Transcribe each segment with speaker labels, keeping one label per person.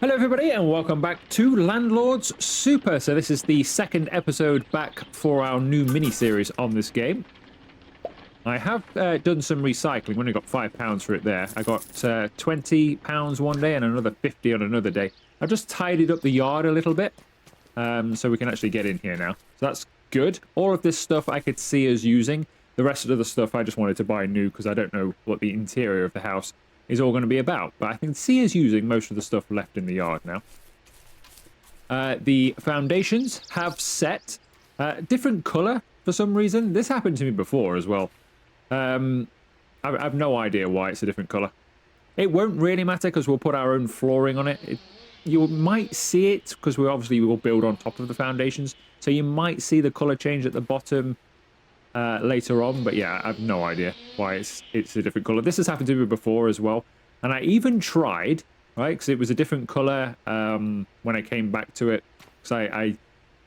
Speaker 1: Hello everybody and welcome back to Landlords Super. So this is the second episode back for our new mini-series on this game. I have done some recycling. We only got £5 for it there. I got £20 one day and another 50 on another day. I've just tidied up the yard a little bit so we can actually get in here now. So that's good. All of this stuff I could see us using. The rest of the stuff I just wanted to buy new because I don't know what the interior of the house is all going to be about. But I can see us using most of the stuff left in the yard now. The foundations have set. Different colour for some reason. This happened to me before as well. I've no idea why it's a different colour. It won't really matter because we'll put our own flooring on it. You might see it because we obviously will build on top of the foundations. So you might see the colour change at the bottom later on. But yeah, I have no idea why it's a different colour. This has happened to me before as well. And I even tried, right, because it was a different colour when I came back to it. Because I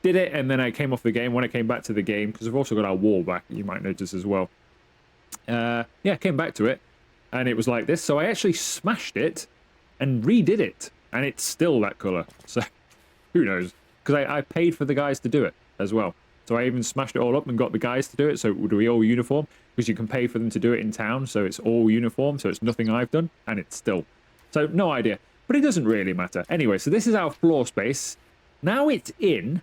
Speaker 1: did it and then I came off the game when I came back to the game. Because we've also got our wall back, you might notice as well. Yeah, came back to it and it was like this. So I actually smashed it and redid it. And it's still that colour. So who knows? Because I paid for the guys to do it as well. So I even smashed it all up and got the guys to do it. So it would be all uniform. Because you can pay for them to do it in town. So it's all uniform. So it's nothing I've done. And it's still. So no idea. But it doesn't really matter. Anyway, so this is our floor space. Now it's in.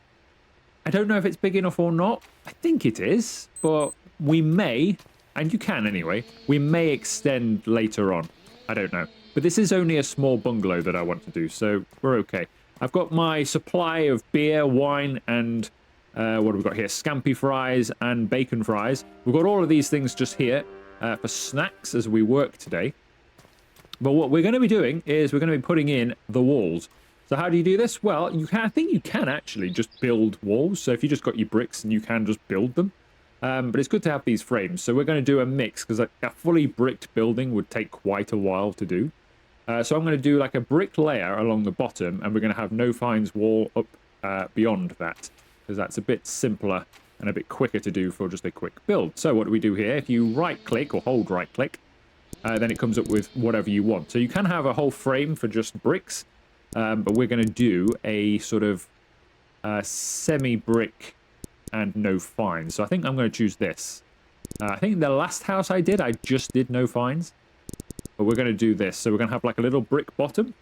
Speaker 1: I don't know if it's big enough or not. I think it is. But we may, and you can anyway, we may extend later on. I don't know. But this is only a small bungalow that I want to do. So we're okay. I've got my supply of beer, wine, and what have we got here? Scampi fries and bacon fries. We've got all of these things just here for snacks as we work today. But what we're going to be doing is we're going to be putting in the walls. So how do you do this? Well, you can. I think you can actually just build walls. So if you just got your bricks and you can just build them. But it's good to have these frames. So we're going to do a mix because a fully bricked building would take quite a while to do. So I'm going to do like a brick layer along the bottom and we're going to have no fines wall up beyond that. Because that's a bit simpler and a bit quicker to do for just a quick build. So what do we do here? If you right click or hold right click, then it comes up with whatever you want. So you can have a whole frame for just bricks, but we're going to do a sort of semi-brick and no fines. So I think I'm going to choose this. I think the last house I just did no fines. But we're going to do this. So we're going to have like a little brick bottom.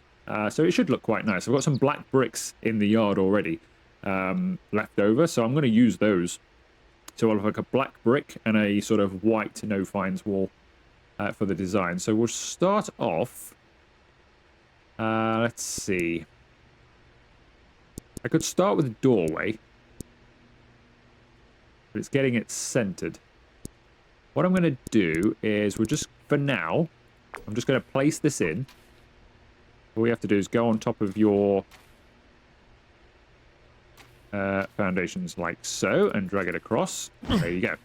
Speaker 1: So it should look quite nice. I've got some black bricks in the yard already left over. So I'm going to use those. So I'll have like a black brick and a sort of white no fines wall for the design. So we'll start off. Let's see. I could start with a doorway. But it's getting it centered. What I'm going to do is we're just, for now, I'm just going to place this in. All we have to do is go on top of your foundations like so and drag it across. There you go. So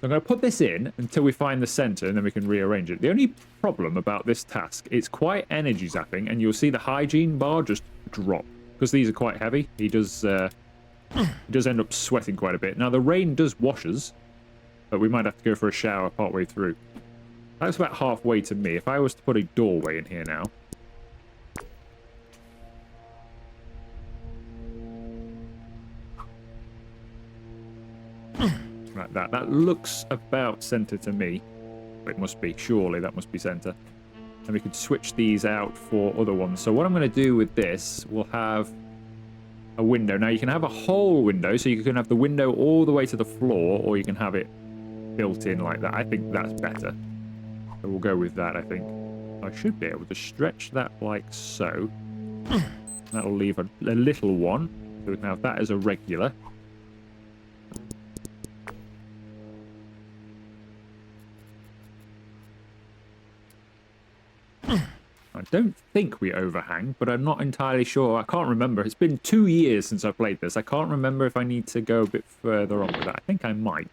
Speaker 1: I'm going to put this in until we find the center and then we can rearrange it. The only problem about this task, it's quite energy zapping and you'll see the hygiene bar just drop because these are quite heavy. He does end up sweating quite a bit. Now the rain does wash us, but we might have to go for a shower partway through. That's about halfway to me. If I was to put a doorway in here now. Like that. That looks about center to me. It must be. Surely that must be center. And we could switch these out for other ones. So what I'm going to do with this, we'll have a window. Now you can have a whole window. So you can have the window all the way to the floor. Or you can have it built in like that. I think that's better. So we'll go with that, I think. I should be able to stretch that like so. That'll leave a little one. So we can have that as a regular. I don't think we overhang, but I'm not entirely sure. I can't remember. It's been 2 years since I played this. I can't remember if I need to go a bit further on with that. I think I might.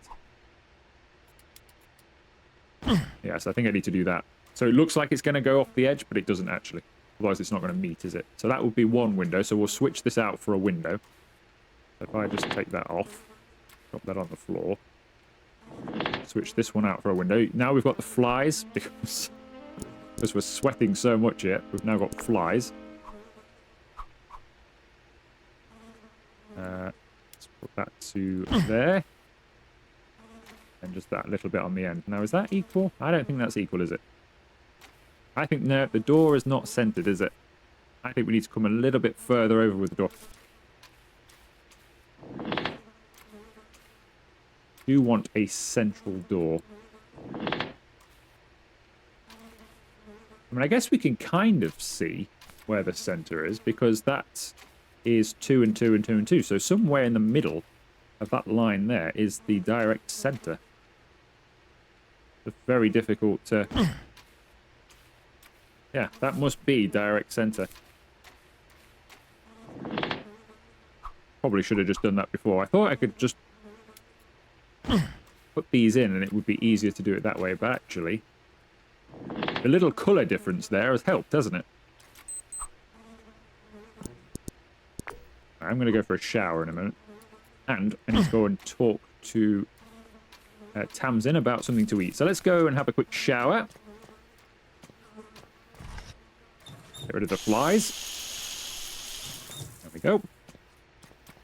Speaker 1: Yes, I think I need to do that. So it looks like it's going to go off the edge, but it doesn't actually. Otherwise, it's not going to meet, is it? So that would be one window. So we'll switch this out for a window. So if I just take that off, drop that on the floor, switch this one out for a window. Now we've got the flies because we're sweating so much here. We've now got flies. Let's put that to there. And just that little bit on the end. Now, is that equal? I don't think that's equal, is it? I think, no, the door is not centered, is it? I think we need to come a little bit further over with the door. Do want a central door. I mean, I guess we can kind of see where the center is, because that is 2 and 2 and 2 and 2. So somewhere in the middle of that line there is the direct center. It's very difficult to... Yeah, that must be direct center. Probably should have just done that before. I thought I could just put these in and it would be easier to do it that way, but actually the little color difference there has helped, hasn't it? I'm going to go for a shower in a minute. And I need to go and talk to Tamsin about something to eat. So let's go and have a quick shower. Get rid of the flies. There we go.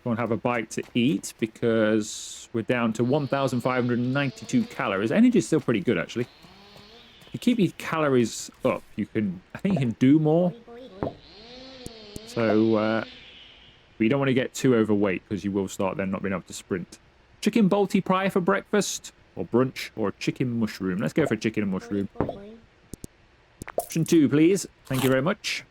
Speaker 1: Go and have a bite to eat because we're down to 1,592 calories. Energy is still pretty good, actually. If you keep your calories up, you can... I think you can do more. So, but you don't want to get too overweight because you will start then not being able to sprint. Chicken bolty pie for breakfast, or brunch, or chicken mushroom. Let's go for chicken and mushroom. Option 2, please. Thank you very much.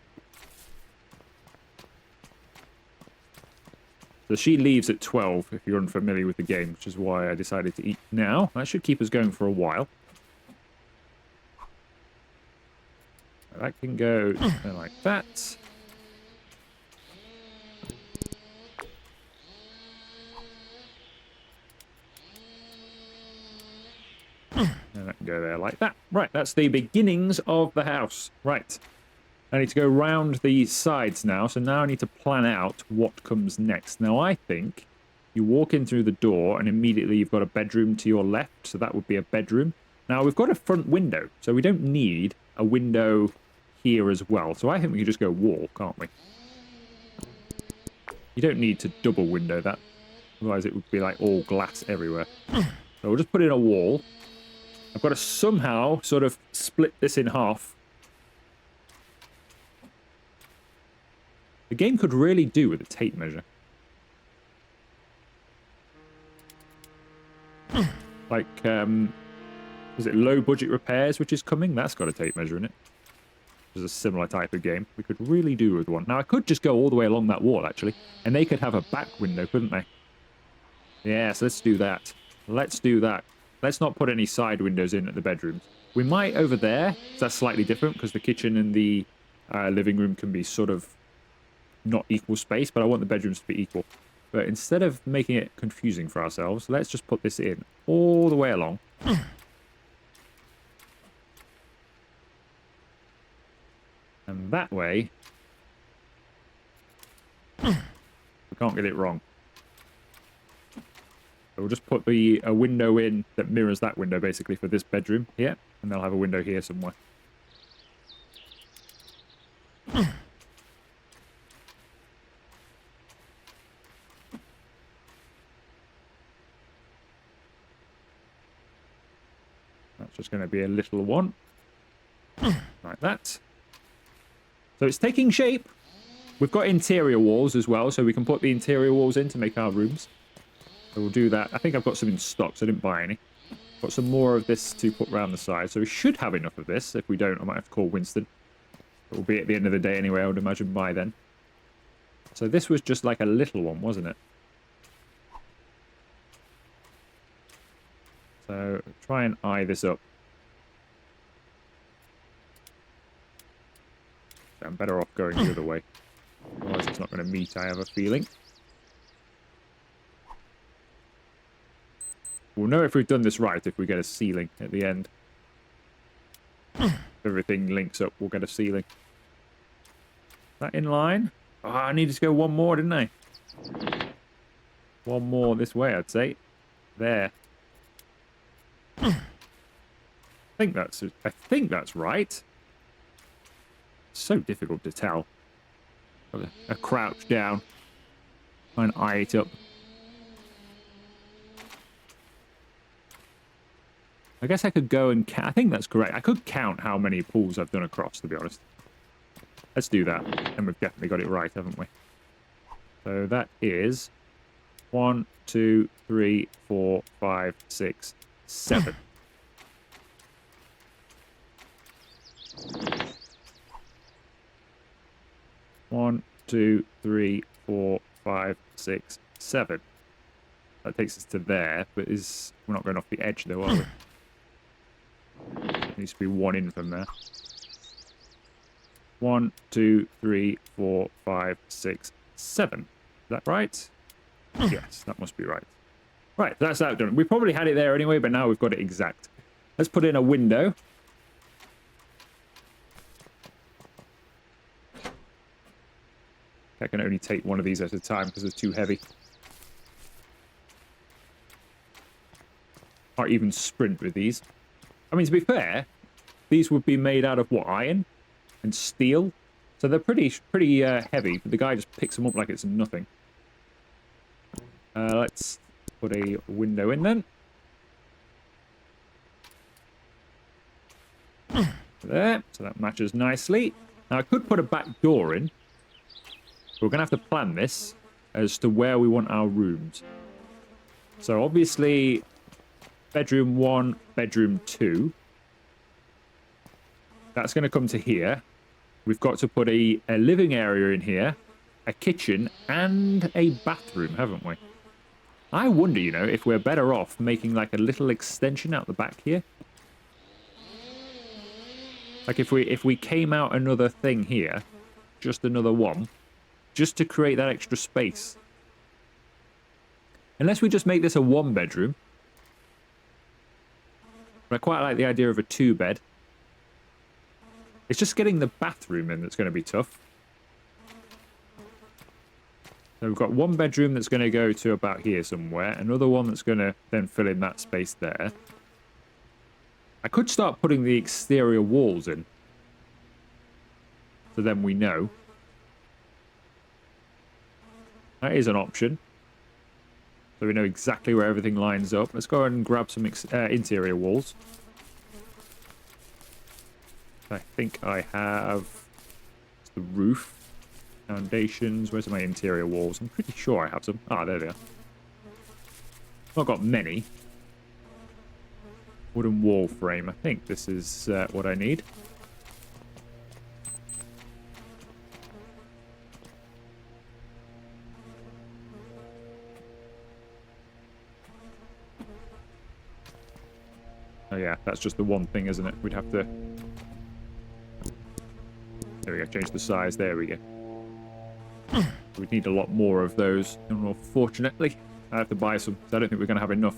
Speaker 1: So she leaves at 12, if you're unfamiliar with the game, which is why I decided to eat now. That should keep us going for a while. That can go like that. And that can go there like that. Right, that's the beginnings of the house. Right. I need to go round the sides now, so now I need to plan out what comes next. Now, I think you walk in through the door and immediately you've got a bedroom to your left, so that would be a bedroom. Now, we've got a front window, so we don't need a window here as well. So I think we can just go wall, can't we? You don't need to double window that, otherwise it would be like all glass everywhere. So we'll just put in a wall. I've got to somehow sort of split this in half. The game could really do with a tape measure. Like, is it low budget repairs which is coming? That's got a tape measure in it. It's a similar type of game. We could really do with one. Now, I could just go all the way along that wall, actually. And they could have a back window, couldn't they? Yes, let's do that. Let's do that. Let's not put any side windows in at the bedrooms. We might over there. That's slightly different because the kitchen and the living room can be sort of not equal space, but I want the bedrooms to be equal. But instead of making it confusing for ourselves, let's just put this in all the way along. And that way, we can't get it wrong. So we'll just put a window in that mirrors that window, basically, for this bedroom here. And they'll have a window here somewhere. That's just going to be a little one. Like that. So it's taking shape. We've got interior walls as well, so we can put the interior walls in to make our rooms. So we'll do that. I think I've got some in stock, so I didn't buy any. Got some more of this to put around the side, so we should have enough of this. If we don't, I might have to call Winston. It will be at the end of the day anyway, I would imagine, by then. So this was just like a little one, wasn't it? So try and eye this up. I'm better off going the other way. Otherwise it's not going to meet, I have a feeling. We'll know if we've done this right if we get a ceiling at the end. If everything links up, we'll get a ceiling. Is that in line? Oh, I needed to go one more, didn't I? One more this way, I'd say. There. I think that's right. It's so difficult to tell. A crouch down. Try and eye it up. I guess I could go and count. I think that's correct. I could count how many pools I've done across, to be honest. Let's do that. And we've definitely got it right, haven't we? So that is 1, 2, 3, 4, 5, 6, 7. One, 2, 3, 4, 5, 6, 7. That takes us to there, but we're not going off the edge though, are we? There needs to be one in from there. 1, 2, 3, 4, 5, 6, 7. Is that right? Yes, that must be right. Right, that's that done. We probably had it there anyway, but now we've got it exact. Let's put in a window. I can only take one of these at a time because it's too heavy. Can't even sprint with these. I mean, to be fair, these would be made out of what, iron and steel? So they're pretty heavy, but the guy just picks them up like it's nothing. Let's put a window in then. There, so that matches nicely. Now I could put a back door in. We're going to have to plan this as to where we want our rooms. So obviously, bedroom 1, bedroom 2. That's going to come to here. We've got to put a living area in here, a kitchen, and a bathroom, haven't we? I wonder, you know, if we're better off making like a little extension out the back here. Like if we came out another thing here, just another one, just to create that extra space. Unless we just make this a 1-bedroom. But I quite like the idea of a 2-bed. It's just getting the bathroom in that's going to be tough. So we've got 1 bedroom that's going to go to about here somewhere. Another one that's going to then fill in that space there. I could start putting the exterior walls in. So then we know. That is an option. So we know exactly where everything lines up. Let's go and grab some interior walls. I think I have the roof, foundations. Where's my interior walls? I'm pretty sure I have some. Ah, there they are. Not got many. Wooden wall frame. I think this is what I need. Oh yeah, that's just the one thing, isn't it? We'd have to... There we go, change the size. There we go. We'd need a lot more of those. And unfortunately, I have to buy some, so I don't think we're going to have enough.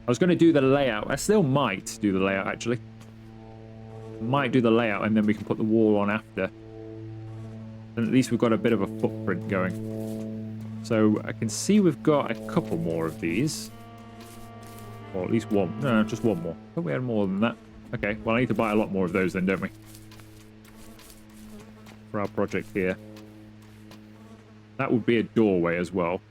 Speaker 1: I was going to do the layout. I still might do the layout, actually. Might do the layout, and then we can put the wall on after. And at least we've got a bit of a footprint going. So I can see we've got a couple more of these. Or at least one. No, just one more. I thought we had more than that. Okay, well, I need to buy a lot more of those then, don't we? For our project here. That would be a doorway as well.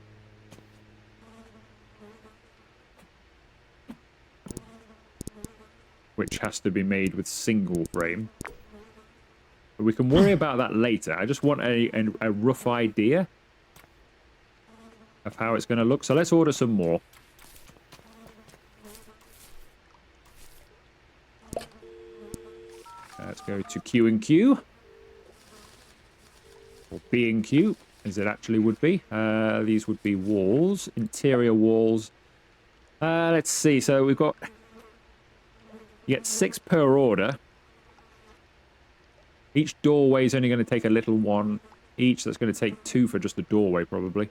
Speaker 1: Which has to be made with single frame. But we can worry about that later. I just want a rough idea of how it's going to look. So let's order some more. Let's go to Q&Q. Or B&Q, as it actually would be. These would be walls, interior walls. Let's see. So we've got... You get 6 per order. Each doorway is only going to take a little one each. That's going to take 2 for just a doorway, probably.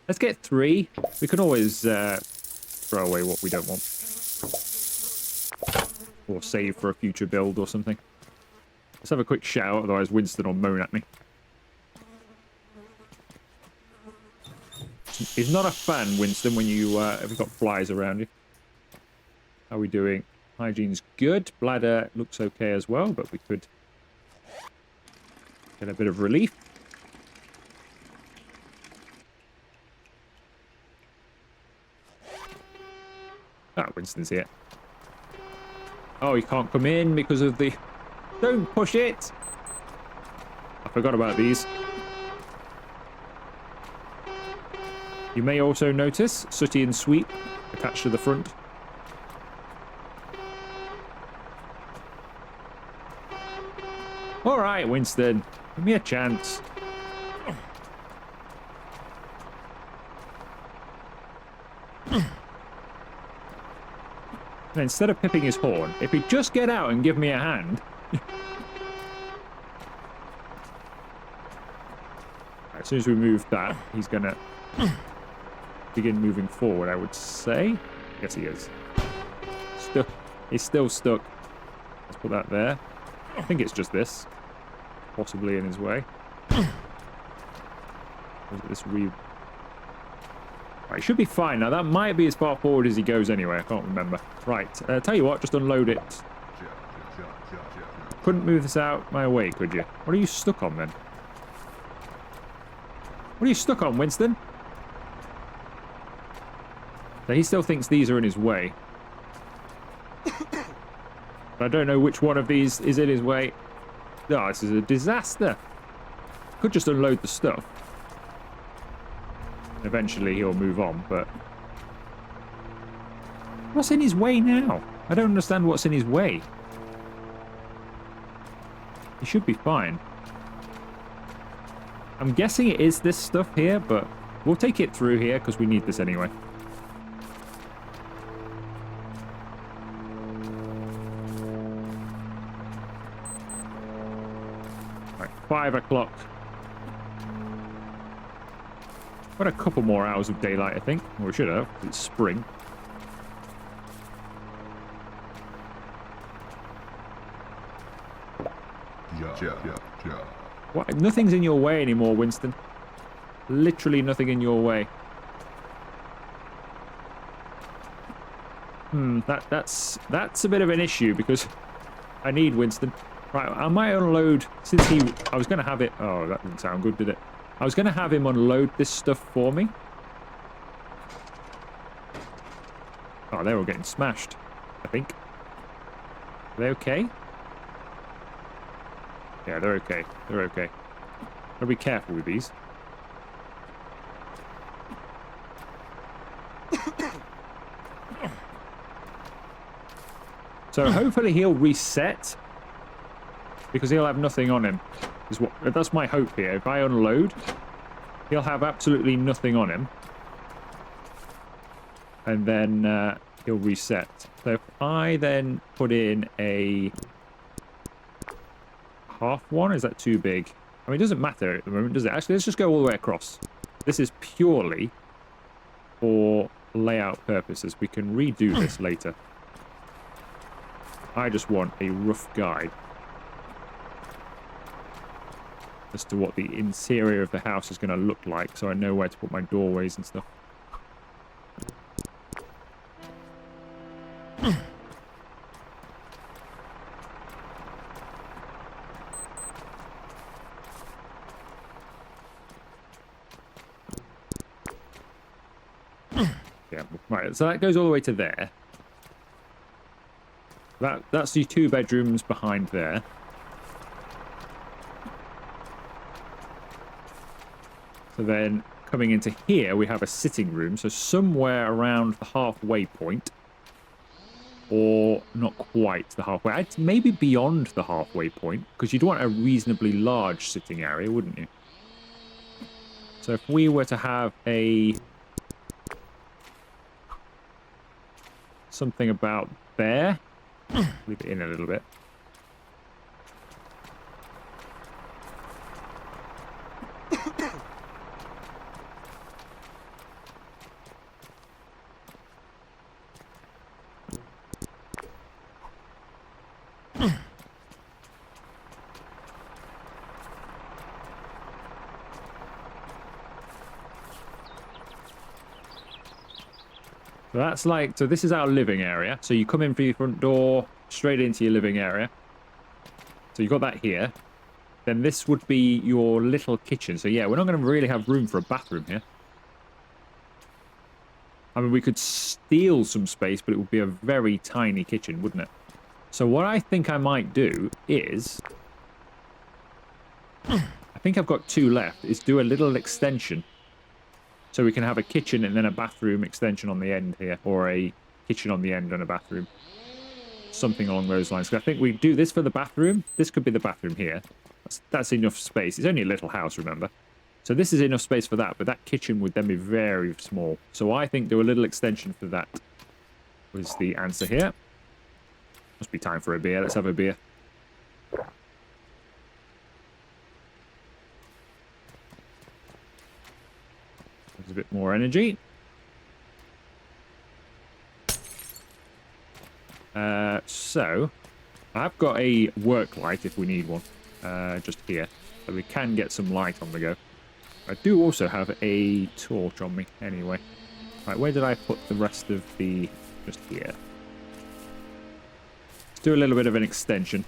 Speaker 1: Let's get 3. We can always throw away what we don't want. Or save for a future build or something. Let's have a quick shout, otherwise Winston will moan at me. He's not a fan, Winston, when you have got flies around you. How are we doing? Hygiene's good. Bladder looks okay as well, but we could Get a bit of relief. Ah, Winston's here. Oh, he can't come in because of the... Don't push it! I forgot about these. You may also notice Sooty and Sweep attached to the front. Alright, Winston. Give me a chance. And instead of pipping his horn, if he'd just get out and give me a hand... As soon as we move that, he's going to begin moving forward, I would say. Yes, he is. He's still stuck. Let's put that there. I think it's just this. Possibly in his way. Or is it this Right, he should be fine. Now, that might be as far forward as he goes anyway. I can't remember. Right. Tell you what, just unload it. Couldn't move this out my way, could you? What are you stuck on, then? What are you stuck on, Winston? So he still thinks these are in his way. But I don't know which one of these is in his way. Oh, this is a disaster. Could just unload the stuff. Eventually he'll move on, but... What's in his way now? I don't understand what's in his way. He should be fine. I'm guessing it is this stuff here, but we'll take it through here because we need this anyway. Right, 5 o'clock. Got a couple more hours of daylight, I think. Or we should have. It's spring.
Speaker 2: Yeah.
Speaker 1: What? Nothing's in your way anymore, Winston. Literally nothing in your way. That's a bit of an issue because I need Winston. Right, I might unload since I was going to have it. Oh, that didn't sound good, did it? I was going to have him unload this stuff for me. Oh, they're all getting smashed, I think. Are they okay? Yeah, they're okay. They're okay. Gotta be careful with these. So hopefully he'll reset because he'll have nothing on him. That's my hope here. If I unload, he'll have absolutely nothing on him. And then he'll reset. So if I then put in a half one, is that too big? I mean, it doesn't matter at the moment, does it? Actually, let's just go all the way across. This is purely for layout purposes. We can redo this later. I just want a rough guide as to what the interior of the house is going to look like, so I know where to put my doorways and stuff. Yeah, right, so that goes all the way to there. That's the 2 bedrooms behind there. So then coming into here, we have a sitting room. So somewhere around the halfway point. Or not quite the halfway. Maybe beyond the halfway point. Because you'd want a reasonably large sitting area, wouldn't you? So if we were to have a... something about there. Leave it in a little bit. So that's like, so this is our living area. So you come in through your front door, straight into your living area. So you've got that here. then this would be your little kitchen. So yeah, we're not going to really have room for a bathroom here. I mean, we could steal some space, but it would be a very tiny kitchen, wouldn't it? So what I think I might do is... I think I've got 2 left, is do a little extension. So we can have a kitchen and then a bathroom extension on the end here, or a kitchen on the end and a bathroom. Something along those lines. I think we do this for the bathroom. This could be the bathroom here. That's enough space. It's only a little house, remember? So this is enough space for that, but that kitchen would then be very small. So I think do a little extension for that was the answer here. Must be time for a beer. Let's have a beer. There's a bit more energy. So I've got a work light if we need one, just here. So we can get some light on the go. I do also have a torch on me anyway. Right, where did I put the rest of the... just here. Let's do a little bit of an extension.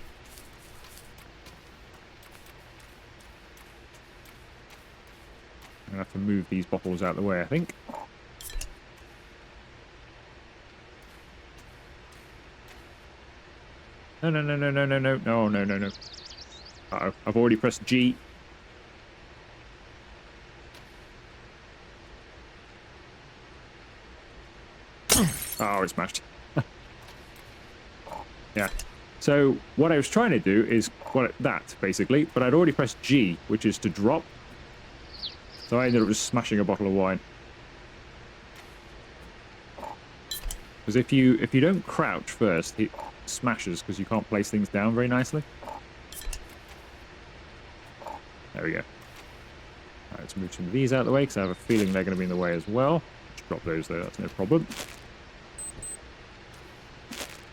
Speaker 1: I'm going to have to move these bottles out of the way, I think. No, no, no, no, no, no, no, no, no, no, no. Uh-oh, I've already pressed G. Oh, it's smashed. Yeah. So what I was trying to do is that, basically, but I'd already pressed G, which is to drop. So I ended up just smashing a bottle of wine. Because if you don't crouch first, it smashes because you can't place things down very nicely. There we go. Alright, let's move some of these out of the way because I have a feeling they're going to be in the way as well. Just drop those though, that's no problem.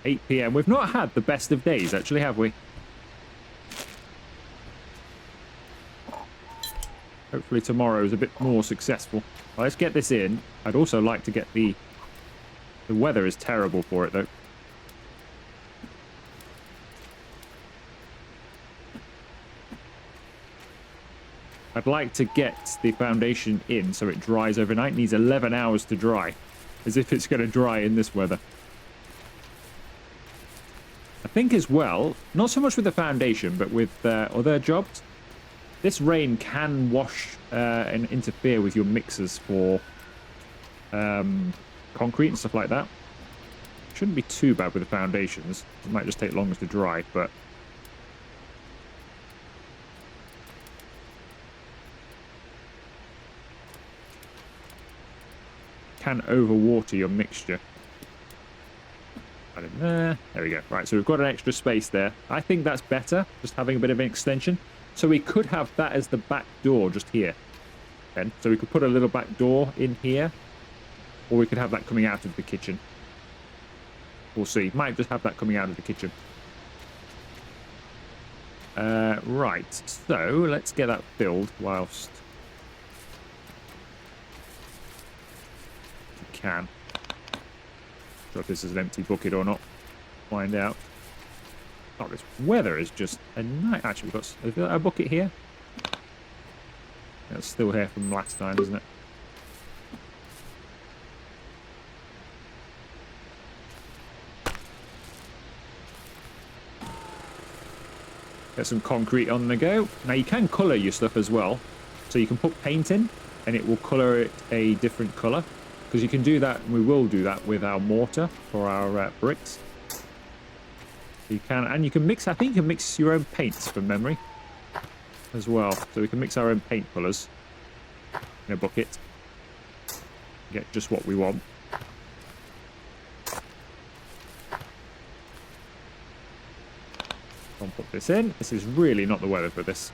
Speaker 1: 8 PM. We've not had the best of days, actually, have we? Hopefully tomorrow is a bit more successful. Well, let's get this in. I'd also like to get the... The weather is terrible for it, though. I'd like to get the foundation in so it dries overnight. It needs 11 hours to dry. As if it's going to dry in this weather. I think as well, not so much with the foundation, but with other jobs, this rain can wash and interfere with your mixers for concrete and stuff like that. Shouldn't be too bad with the foundations. It might just take longer to dry, but... can overwater your mixture. In there. There we go. Right, so we've got an extra space there. I think that's better, just having a bit of an extension. So we could have that as the back door just here. Then, so we could put a little back door in here, or we could have that coming out of the kitchen. We'll see. Might just have that coming out of the kitchen. Right, so let's get that filled whilst we can. Sure if this is an empty bucket or not. Find out. Oh, this weather is just a night. Actually, we've got a bucket here. That's still here from last time, isn't it? Get some concrete on the go. Now you can colour your stuff as well. So you can put paint in and it will colour it a different colour. Because you can do that, and we will do that with our mortar for our bricks. You can, and you can mix, I think you can mix your own paints from memory as well. So we can mix our own paint colours in a bucket. Get just what we want. I'll put this in. This is really not the weather for this.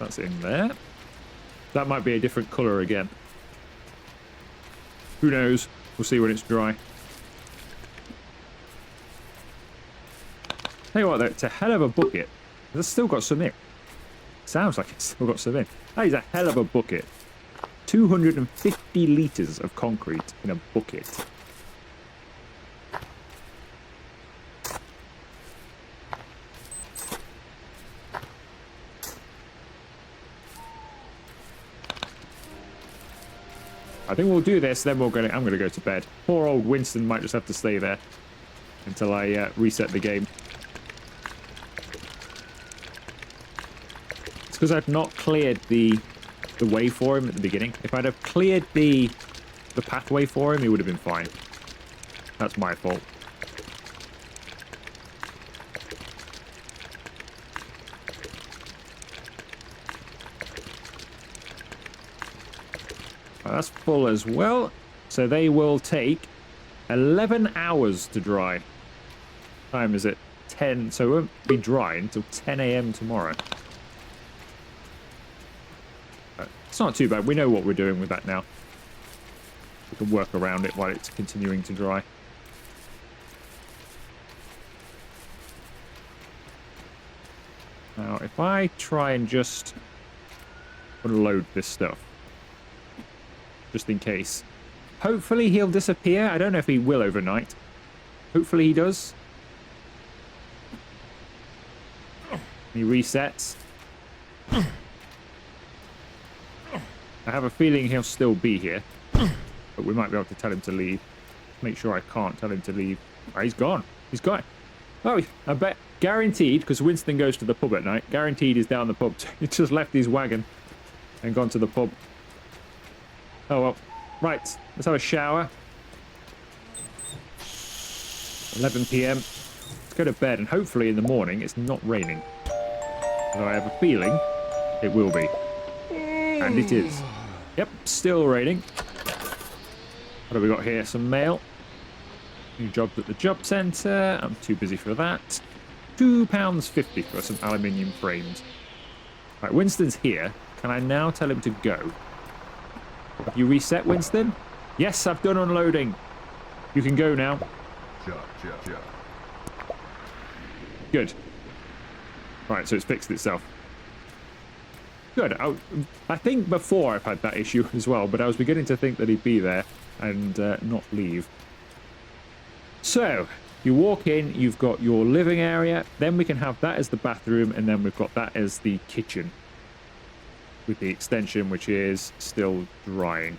Speaker 1: That's in there. That might be a different colour again. Who knows? We'll see when it's dry. Tell you what, though, it's a hell of a bucket. It's still got some in. Sounds like it's still got some in. That is a hell of a bucket. 250 litres of concrete in a bucket. I think we'll do this, then I'm gonna go to bed. Poor old Winston might just have to stay there until I reset the game. It's because I've not cleared the way for him at the beginning. If I'd have cleared the pathway for him, he would have been fine. That's my fault. That's full as well. So they will take 11 hours to dry. Time is it? 10. So it won't be dry until 10 a.m. tomorrow. It's not too bad. We know what we're doing with that now. We can work around it while it's continuing to dry. Now, if I try and just unload this stuff, just in case. Hopefully he'll disappear. I don't know if he will overnight. Hopefully he does. He resets. I have a feeling he'll still be here. But we might be able to tell him to leave. Make sure I can't tell him to leave. Oh, he's gone. He's gone. Oh, I bet guaranteed, because Winston goes to the pub at night, guaranteed he's down the pub. He just left his wagon and gone to the pub. Oh, well. Right. Let's have a shower. 11 p.m. Let's go to bed, and hopefully in the morning it's not raining. Although I have a feeling it will be. And it is. Yep, still raining. What have we got here? Some mail. New jobs at the job centre. I'm too busy for that. £2.50 for some aluminium frames. Right, Winston's here. Can I now tell him to go? Have you reset, Winston? Yes, I've done unloading. You can go now. Good. Right, so it's fixed itself. Good. I think before I've had that issue as well, but I was beginning to think that he'd be there and not leave. So, you walk in, you've got your living area, then we can have that as the bathroom, and then we've got that as the kitchen. With the extension, which is still drying.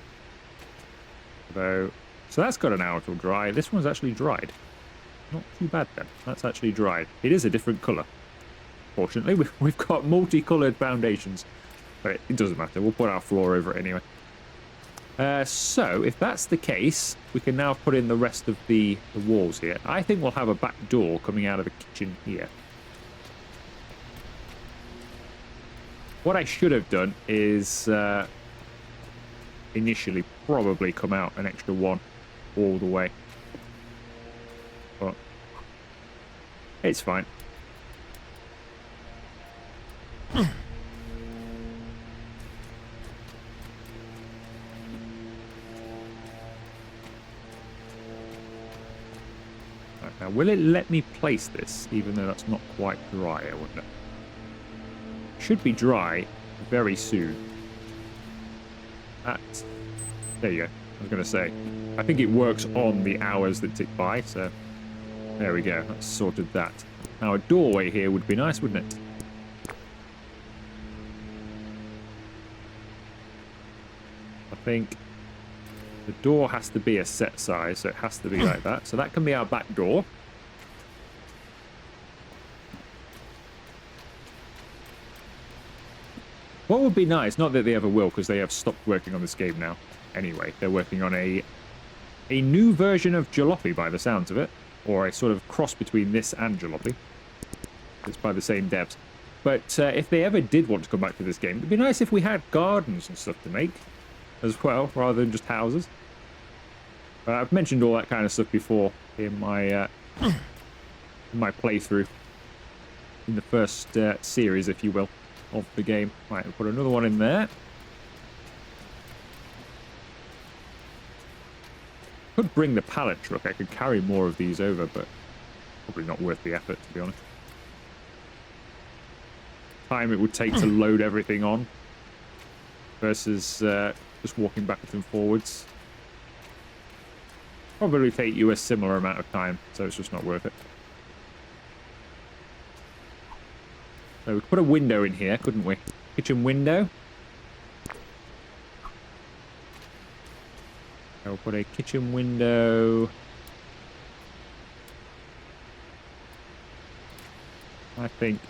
Speaker 1: So that's got an hour to dry. This one's actually dried. Not too bad then. That's actually dried. It is a different colour. Fortunately, we've got multicoloured foundations. But it doesn't matter. We'll put our floor over it anyway. So, if that's the case, we can now put in the rest of the walls here. I think we'll have a back door coming out of the kitchen here. What I should have done is initially probably come out an extra one all the way. But it's fine. Right, now, will it let me place this, even though that's not quite dry, I wonder? Should be dry very soon. There you go. I was going to say, I think it works on the hours that tick by, so there we go. That's sorted that. Now a doorway here would be nice, wouldn't it? I think the door has to be a set size, so it has to be like that. So that can be our back door. What would be nice, not that they ever will, because they have stopped working on this game now. Anyway, they're working on a new version of Jalopy by the sounds of it, or a sort of cross between this and Jalopy. It's by the same devs. But if they ever did want to come back to this game, it'd be nice if we had gardens and stuff to make as well, rather than just houses. I've mentioned all that kind of stuff before in my playthrough, in the first series, if you will. of the game. Right, we'll put another one in there. Could bring the pallet truck. I could carry more of these over, but probably not worth the effort, to be honest. Time it would take to load everything on versus just walking backwards and forwards. Probably take you a similar amount of time, so it's just not worth it. So we could put a window in here, couldn't we? Kitchen window. We'll put a kitchen window. I think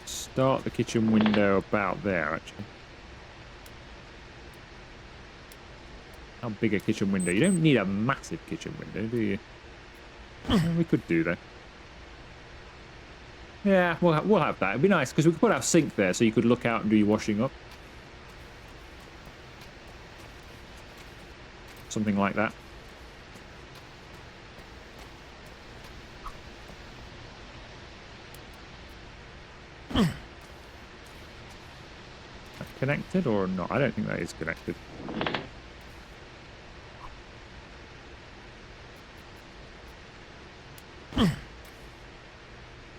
Speaker 1: start the kitchen window about there, actually. How big a kitchen window? You don't need a massive kitchen window, do you? We could do that. Yeah, we'll have that. It'd be nice because we could put our sink there so you could look out and do your washing up. Something like that. Connected or not? I don't think that is connected.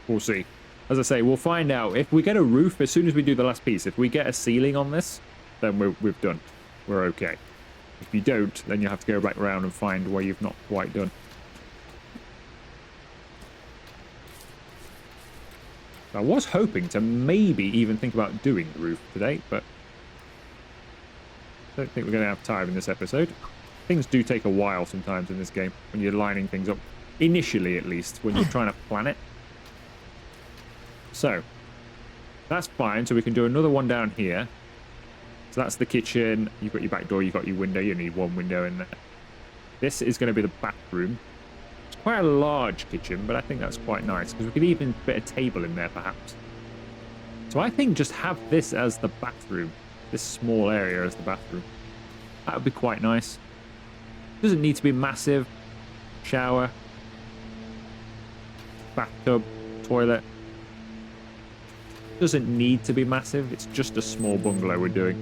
Speaker 1: We'll see. As I say, we'll find out. If we get a roof, as soon as we do the last piece, if we get a ceiling on this, then we've done. We're okay. If you don't, then you have to go back around and find where you've not quite done. I was hoping to maybe even think about doing the roof today, but I don't think we're going to have time in this episode. Things do take a while sometimes in this game when you're lining things up. Initially, at least, when you're trying to plan it. So, that's fine. So we can do another one down here. So that's the kitchen. You've got your back door, you've got your window. You need one window in there. This is going to be the bathroom. It's quite a large kitchen, but I think that's quite nice because we could even fit a table in there, perhaps. So I think just have this as the bathroom. This small area as the bathroom. That would be quite nice. Doesn't need to be massive. Shower. Bathtub. Toilet. Doesn't need to be massive. It's just a small bungalow we're doing.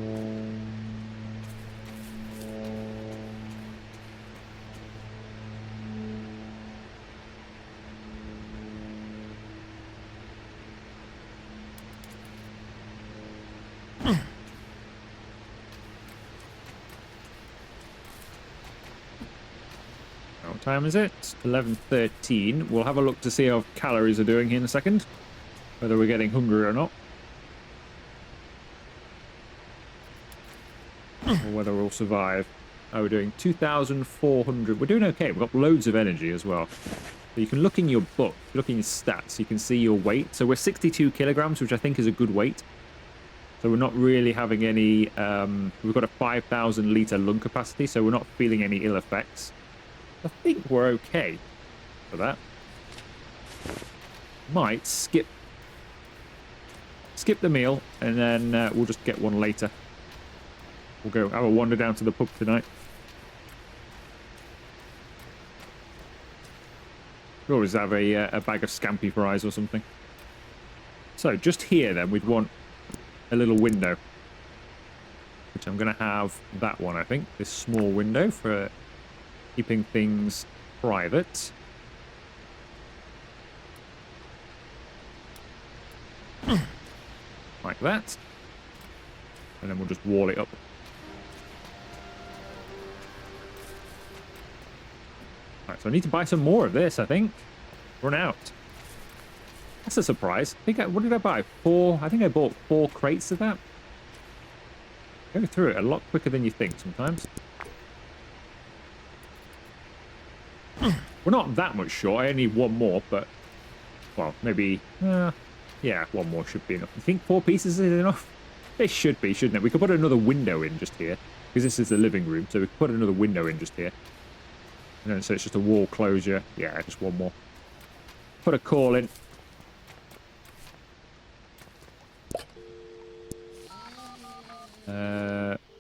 Speaker 1: What time is it? 11:13. We'll have a look to see how calories are doing here in a second. Whether we're getting hungry or not. Or whether we'll survive. Oh, we're doing 2,400. We're doing okay. We've got loads of energy as well. So you can look in your book, look in your stats, you can see your weight. So we're 62 kilograms, which I think is a good weight. So we're not really having any... we've got a 5,000 litre lung capacity, so we're not feeling any ill effects. I think we're okay for that. Might skip the meal, and then we'll just get one later. We'll go have a wander down to the pub tonight. We'll always have a bag of scampi fries or something. So, just here then, we'd want a little window. Which I'm going to have that one, I think. This small window for keeping things private. Like that. And then we'll just wall it up. Right, so I need to buy some more of this, I think. Run out. That's a surprise. What did I buy? I think I bought 4 crates of that. Go through it a lot quicker than you think sometimes. We're not that much short. I only need one more, but... Well, maybe... yeah, one more should be enough. You think 4 pieces is enough? It should be, shouldn't it? We could put another window in just here. Because this is the living room, so we could put another window in just here. And then, so it's just a wall closure. Yeah, just one more. Put a call in.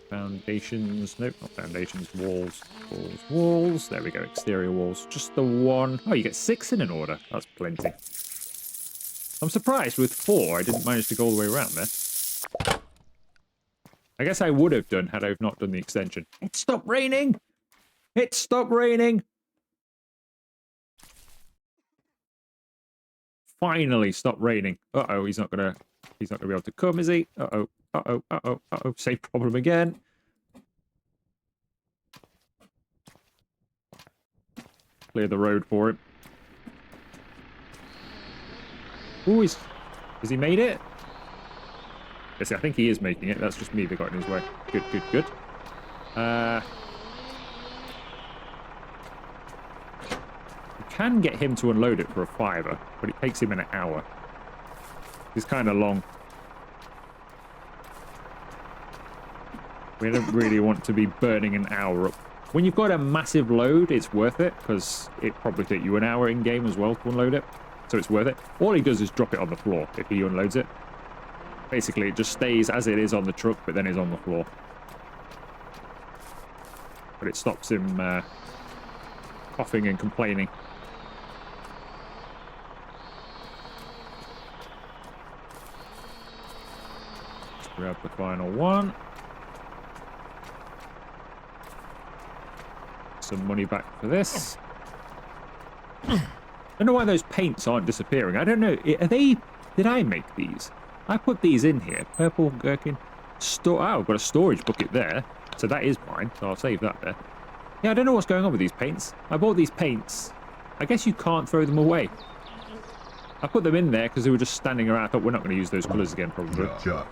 Speaker 1: Foundations. Nope, not foundations. Walls. Walls. Walls. There we go. Exterior walls. Just the one. Oh, you get 6 in an order. That's plenty. I'm surprised with 4 I didn't manage to go all the way around there. I guess I would have done had I not done the extension. It stopped raining! It stopped raining! Finally stopped raining. Uh-oh, he's not gonna be able to come, is he? Uh-oh, uh-oh, uh-oh, uh-oh. Same problem again. Clear the road for him. Ooh, has he made it? Yes, I think he is making it. That's just me that got in his way. Good, good, good. You can get him to unload it for a $5, but it takes him an hour. It's kind of long. We don't really want to be burning an hour up. When you've got a massive load, it's worth it, because it probably takes you an hour in-game as well to unload it. So it's worth it. All he does is drop it on the floor if he unloads it. Basically, it just stays as it is on the truck, but then is on the floor. But it stops him coughing and complaining. Let's grab the final one. Some money back for this. I don't know why those paints aren't disappearing. I don't know. Are they... Did I make these? I put these in here. Purple gherkin. Oh, I've got a storage bucket there. So that is mine. So I'll save that there. Yeah, I don't know what's going on with these paints. I bought these paints. I guess you can't throw them away. I put them in there because they were just standing around. I thought we're not going to use those colours again, probably.
Speaker 2: Yeah.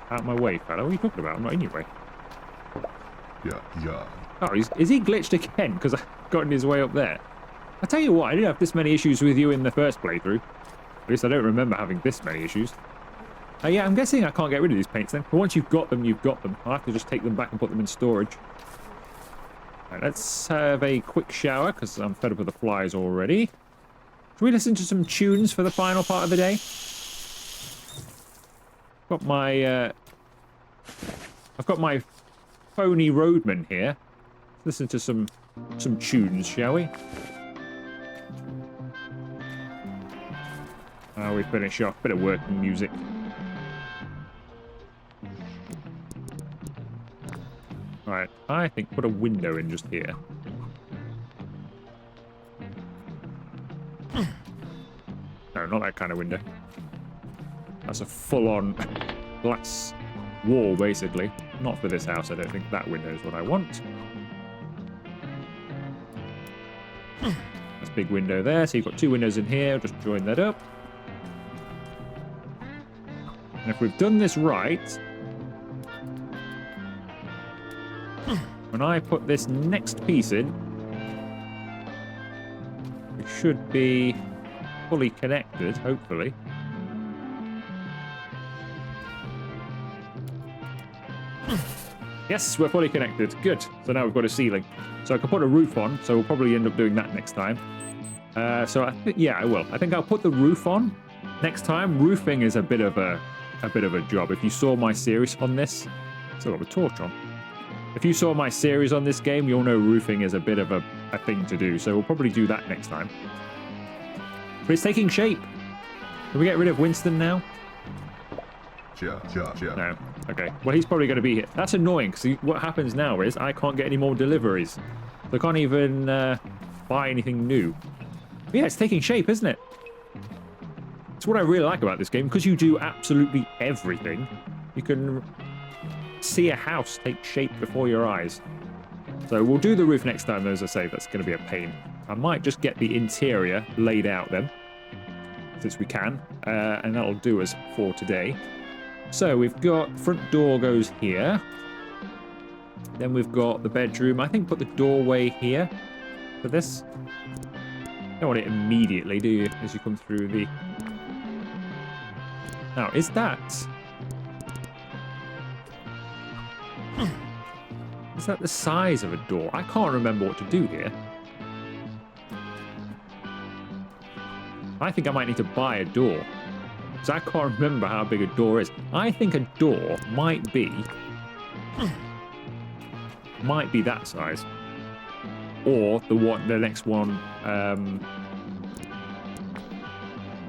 Speaker 1: Out of my way, fella. What are you talking about? I'm not in your way.
Speaker 2: Yeah.
Speaker 1: Oh, is he glitched again? Because I got in his way up there. I tell you what, I didn't have this many issues with you in the first playthrough. At least I don't remember having this many issues. Yeah, I'm guessing I can't get rid of these paints then. But once you've got them, you've got them. I'll have to just take them back and put them in storage. Right, let's have a quick shower, because I'm fed up with the flies already. Should we listen to some tunes for the final part of the day? I've got my phony roadman here. Let's listen to some tunes, shall we? We finish off. Bit of working music. Right, I think put a window in just here. No, not that kind of window. That's a full-on glass wall, basically. Not for this house, I don't think that window is what I want. That's a big window there, so you've got two windows in here. Just join that up. And if we've done this right, when I put this next piece in, it should be fully connected, hopefully. Yes, we're fully connected. Good. So now we've got a ceiling. So I can put a roof on, so we'll probably end up doing that next time. So I think, yeah, I will. I think I'll put the roof on next time. Roofing is a bit of a job. If you saw my series on this, still got a torch on. If you saw my series on this game, you'll know roofing is a bit of a thing to do. So we'll probably do that next time. But it's taking shape. Can we get rid of Winston now?
Speaker 2: Yeah.
Speaker 1: No. Okay. Well, he's probably going to be here. That's annoying, because what happens now is I can't get any more deliveries. So I can't even buy anything new. But yeah, it's taking shape, isn't it? It's what I really like about this game. Because you do absolutely everything, you can see a house take shape before your eyes. So we'll do the roof next time, as I say. That's going to be a pain. I might just get the interior laid out then, since we can. And that'll do us for today. So we've got front door goes here. Then we've got the bedroom. I think put the doorway here for this. Don't want it immediately, do you, as you come through the... Now, is that... Is that the size of a door? I can't remember what to do here. I think I might need to buy a door. Because I can't remember how big a door is. I think a door might be that size. Or the next one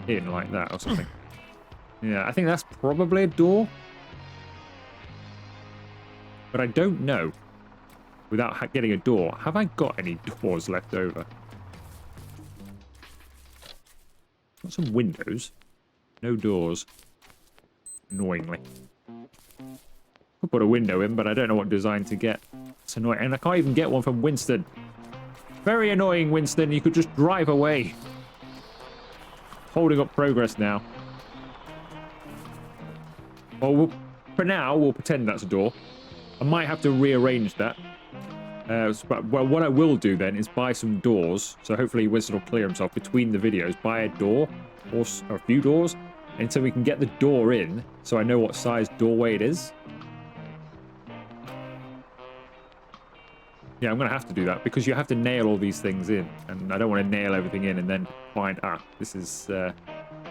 Speaker 1: in like that or something. Yeah, I think that's probably a door. But I don't know, without getting a door, have I got any doors left over? Got some windows. No doors. Annoyingly. Could put a window in, but I don't know what design to get. It's annoying. And I can't even get one from Winston. Very annoying, Winston. You could just drive away. Holding up progress now. Well, for now, we'll pretend that's a door. I might have to rearrange that. But well, what I will do then is buy some doors. So hopefully Winston will clear himself between the videos. Buy a door or a few doors. And so we can get the door in. So I know what size doorway it is. Yeah, I'm going to have to do that because you have to nail all these things in. And I don't want to nail everything in and then find, this is the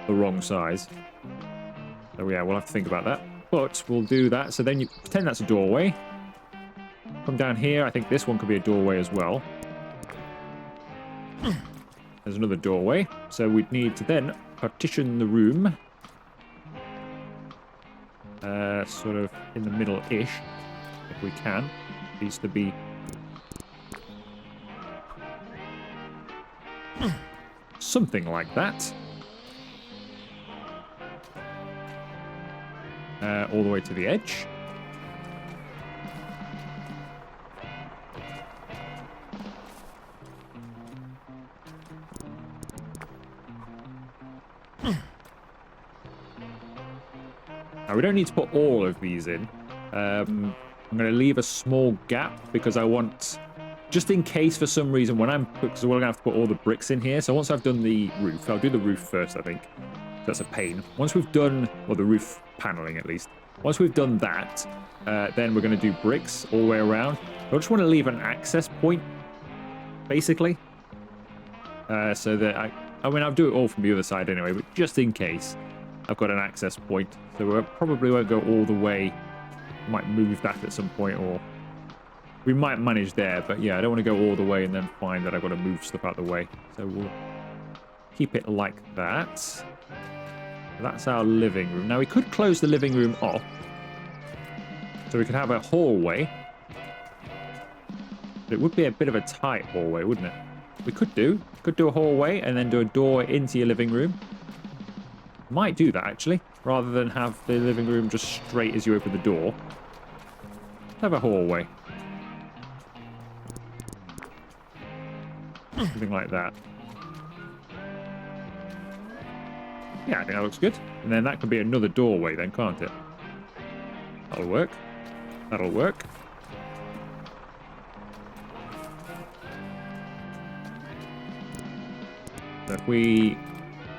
Speaker 1: wrong size. So yeah, we'll have to think about that. But we'll do that. So then you pretend that's a doorway. Come down here. I think this one could be a doorway as well. There's another doorway. So we'd need to then partition the room. Sort of in the middle-ish, if we can. Needs to be something like that. All the way to the edge. Now, we don't need to put all of these in. I'm going to leave a small gap because I want, just in case for some reason, because we're going to have to put all the bricks in here. So once I've done the roof, I'll do the roof first, I think. That's a pain. Once we've done, or the roof paneling at least. Once we've done that, then we're going to do bricks all the way around. I just want to leave an access point, basically. So that I mean, I'll do it all from the other side anyway, but just in case, I've got an access point. So we probably won't go all the way. Might move that at some point, or we might manage there. But yeah, I don't want to go all the way and then find that I've got to move stuff out of the way. So we'll keep it like that. That's our living room. Now, we could close the living room off. So we could have a hallway. But it would be a bit of a tight hallway, wouldn't it? We could do a hallway and then do a door into your living room. Might do that, actually. Rather than have the living room just straight as you open the door. Have a hallway. Something like that. Yeah, I think that looks good. And then that could be another doorway then, can't it? That'll work. That'll work. So if we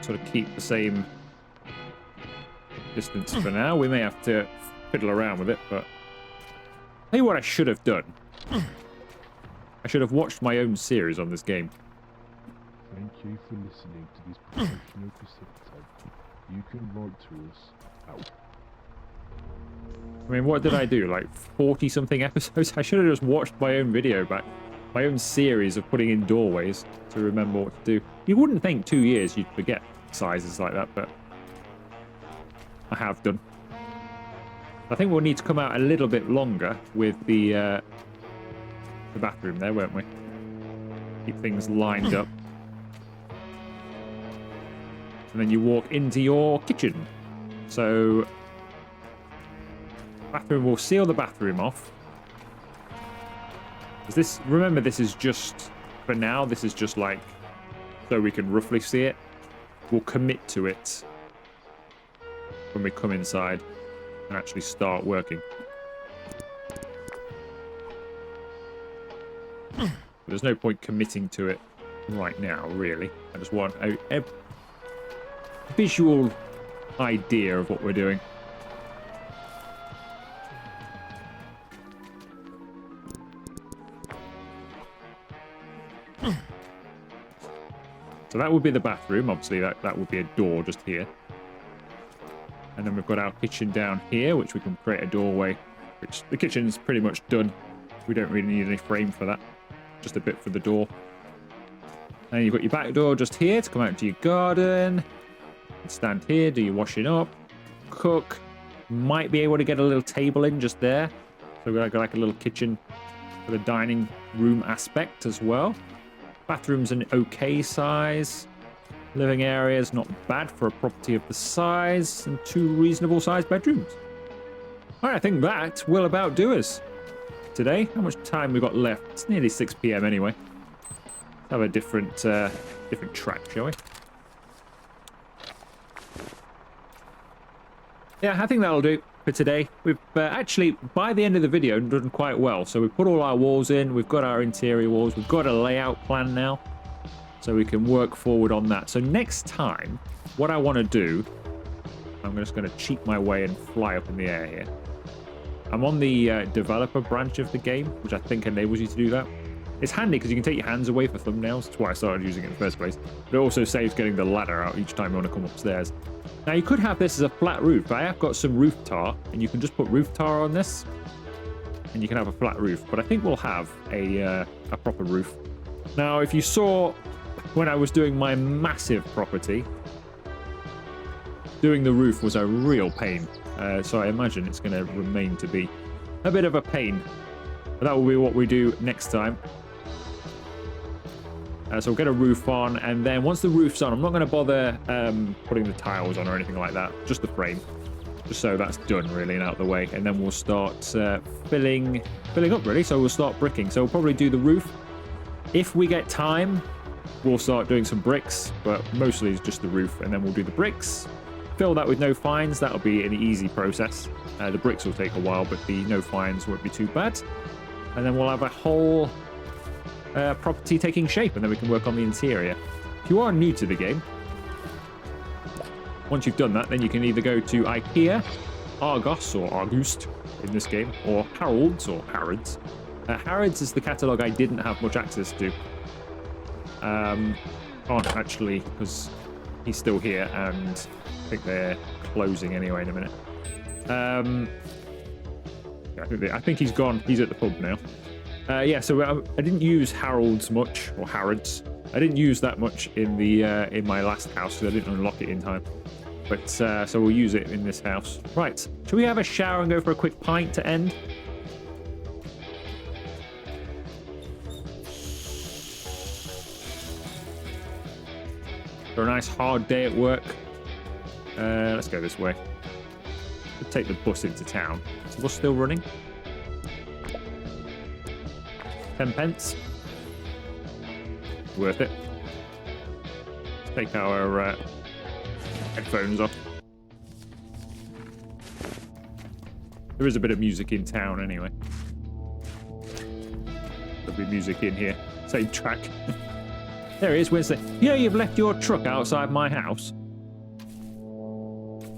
Speaker 1: sort of keep the same distance for now, we may have to fiddle around with it, but I'll tell you what I should have done. I should have watched my own series on this game.
Speaker 3: Thank you for listening to this professional facilitator. You can write to us out.
Speaker 1: I mean, what did I do? Like 40-something episodes? I should have just watched my own video back. My own series of putting in doorways to remember what to do. You wouldn't think 2 years you'd forget sizes like that, but I have done. I think we'll need to come out a little bit longer with the bathroom there, won't we? Keep things lined up. And then you walk into your kitchen. So, bathroom, we'll seal the bathroom off. Is this, remember, this is just, for now, this is just like, so we can roughly see it. We'll commit to it when we come inside and actually start working. There's no point committing to it right now, really. I just want a visual idea of what we're doing. So that would be the bathroom. Obviously, that would be a door just here. And then we've got our kitchen down here, which we can create a doorway. Which the kitchen's pretty much done. We don't really need any frame for that. Just a bit for the door. And you've got your back door just here to come out into your garden. Stand here, do your washing up, cook. Might be able to get a little table in just there. So we've got like a little kitchen with a dining room aspect as well. Bathroom's an okay size. Living area's not bad for a property of the size, and 2 reasonable sized bedrooms. All right, I think that will about do us today. How much time we got left? It's nearly 6 p.m. anyway. Let's have a different track, shall we? Yeah, I think that'll do for today. We've actually, by the end of the video, done quite well. So we've put all our walls in, we've got our interior walls, we've got a layout plan now, so we can work forward on that. So next time, what I want to do, I'm just going to cheat my way and fly up in the air here. I'm on the developer branch of the game, which I think enables you to do that. It's handy because you can take your hands away for thumbnails. That's why I started using it in the first place. But it also saves getting the ladder out each time you want to come upstairs. Now, you could have this as a flat roof, but I have got some roof tar, and you can just put roof tar on this, and you can have a flat roof. But I think we'll have a proper roof. Now, if you saw when I was doing my massive property, doing the roof was a real pain. So I imagine it's going to remain to be a bit of a pain. But that will be what we do next time. So we'll get a roof on, and then once the roof's on, I'm not going to bother putting the tiles on or anything like that, just the frame, just so that's done really and out of the way, and then we'll start filling up really. So we'll start bricking. So we'll probably do the roof. If we get time, we'll start doing some bricks, but mostly it's just the roof, and then we'll do the bricks. Fill that with no fines. That'll be an easy process. The bricks will take a while, but the no fines won't be too bad. And then we'll have a whole property taking shape, and then we can work on the interior. If you are new to the game, once you've done that, then you can either go to IKEA, Argos or August in this game, or Harold's or Harrods. Harrods is the catalogue I didn't have much access to. Can't actually, because he's still here, and I think they're closing anyway in a minute. I think he's gone. He's at the pub now. Yeah, so I didn't use Harold's much, or Harrods. I didn't use that much in the in my last house because I didn't unlock it in time. But so we'll use it in this house. Right, should we have a shower and go for a quick pint to end? For a nice hard day at work. Let's go this way. We'll take the bus into town. Is the bus still running? 10 pence. Worth it. Let's take our headphones off. There is a bit of music in town anyway. There'll be music in here. Same track. There he is, Winston. You know you've left your truck outside my house?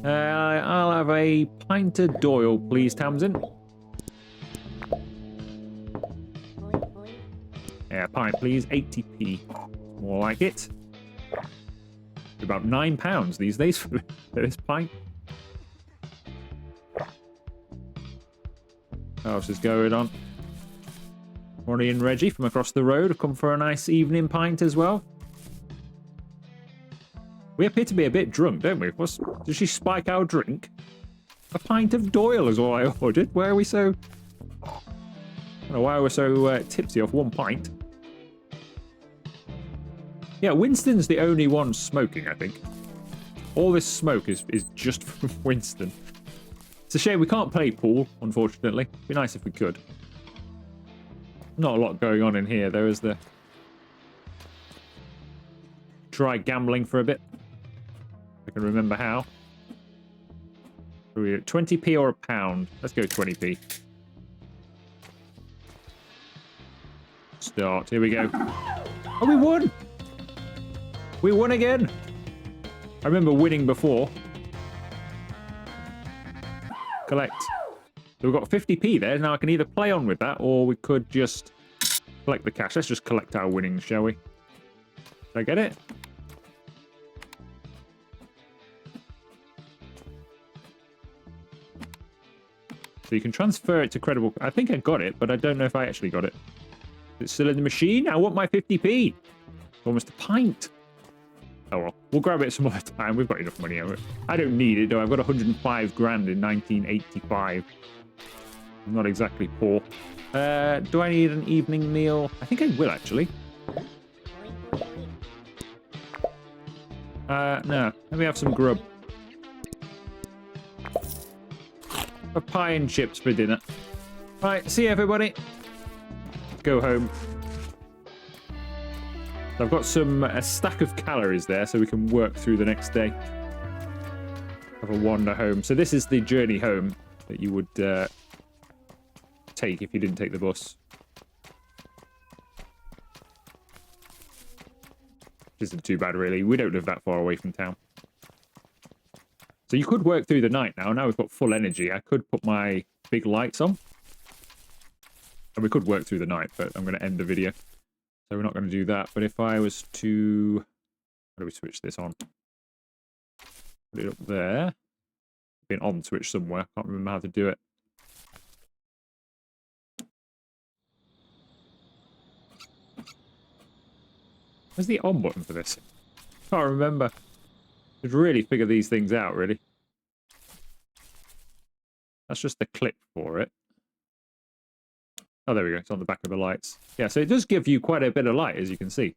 Speaker 1: I'll have a pint of Doyle, please, Tamsin. Yeah, pint, please. 80p. More like it. About £9 these days for this pint. What else is going on? Ronnie and Reggie from across the road have come for a nice evening pint as well. We appear to be a bit drunk, don't we? Did she spike our drink? A pint of Doyle is all I ordered. Why are we so... I don't know why we're so tipsy off one pint. Yeah, Winston's the only one smoking, I think. All this smoke is just from Winston. It's a shame we can't play pool, unfortunately. It'd be nice if we could. Not a lot going on in here, though, is there? Try gambling for a bit. I can remember how. 20p or a pound? Let's go 20p. Start. Here we go. Oh, we won! We won again! I remember winning before. Collect. So we've got 50p there. Now I can either play on with that, or we could just collect the cash. Let's just collect our winnings, shall we? Did I get it? So you can transfer it to credible. I think I got it, but I don't know if I actually got it. It's still in the machine. I want my 50p. Almost a pint. Oh well, we'll grab it some other time. We've got enough money over it. I don't need it though. I've got 105 grand in 1985. I'm not exactly poor. Do I need an evening meal? I think I will, actually. No. Let me have some grub. A pie and chips for dinner. Right, see you, everybody. Go home. So I've got a stack of calories there, so we can work through the next day. Have a wander home. So this is the journey home that you would take if you didn't take the bus. Which isn't too bad, really. We don't live that far away from town. So you could work through the night now. Now we've got full energy. I could put my big lights on. And we could work through the night, but I'm going to end the video. So we're not going to do that. But if I was to... How do we switch this on? Put it up there. Be an on switch somewhere. Can't remember how to do it. Where's the on button for this? Can't remember. Should really figure these things out, really. That's just the clip for it. Oh, there we go. It's on the back of the lights. Yeah, so it does give you quite a bit of light, as you can see.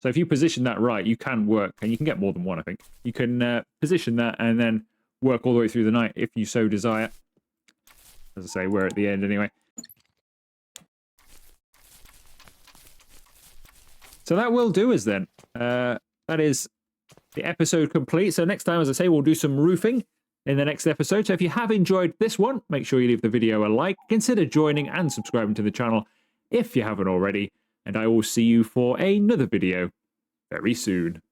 Speaker 1: So if you position that right, you can work, and you can get more than one, I think. You can position that and then work all the way through the night if you so desire. As I say, we're at the end anyway. So that will do us then. That is the episode complete. So next time, as I say, we'll do some roofing in the next episode. So if you have enjoyed this one, make sure you leave the video a like. Consider joining and subscribing to the channel if you haven't already. And I will see you for another video very soon.